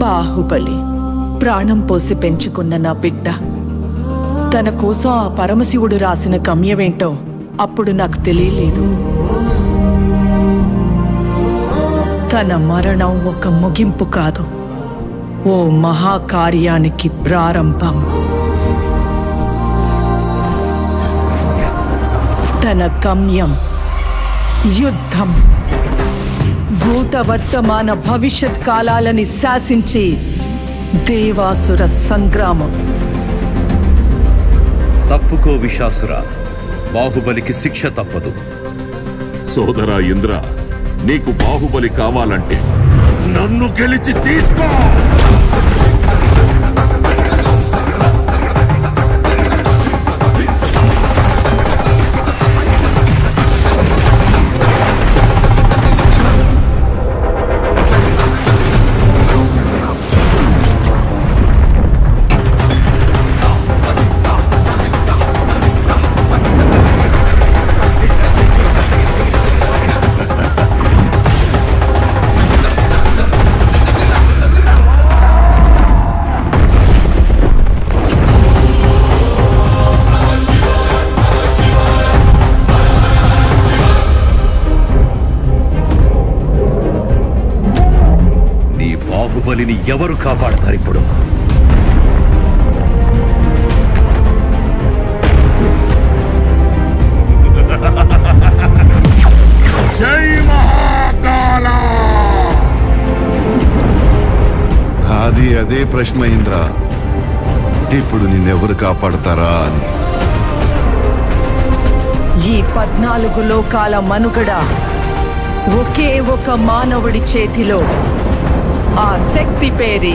బాహుబలి ప్రాణం పోసి పెంచుకున్న నా బిడ్డ తన కోసం ఆ పరమశివుడు రాసిన గమ్యమేంటో అప్పుడు నాకు తెలియలేదు. తన మరణం ఒక ముగింపు కాదు, ఓ మహాకార్యానికి ప్రారంభం. తన గమ్యం యుద్ధం, భూత వర్తమాన భవిష్యత్ కాలాలని శాసించి దేవాసుర సంగ్రామం. తప్పుకో విశాసుర, బాహుబలికి శిక్ష తప్పదు. సోదరా ఇంద్ర, నీకు బాహుబలి కావాలంటే నన్ను గెలిచి తీసుకో. బాహుబలిని ఎవరు కాపాడతారు ఇప్పుడు? జై మహాకాల! అదే ప్రశ్న ఇంద్ర, ఇప్పుడు నిన్నెవరు కాపాడతారా అని. ఈ 14 లోకాల మనుగడ ఒకే ఒక మానవుడి చేతిలో. ఆ శక్తి పేరి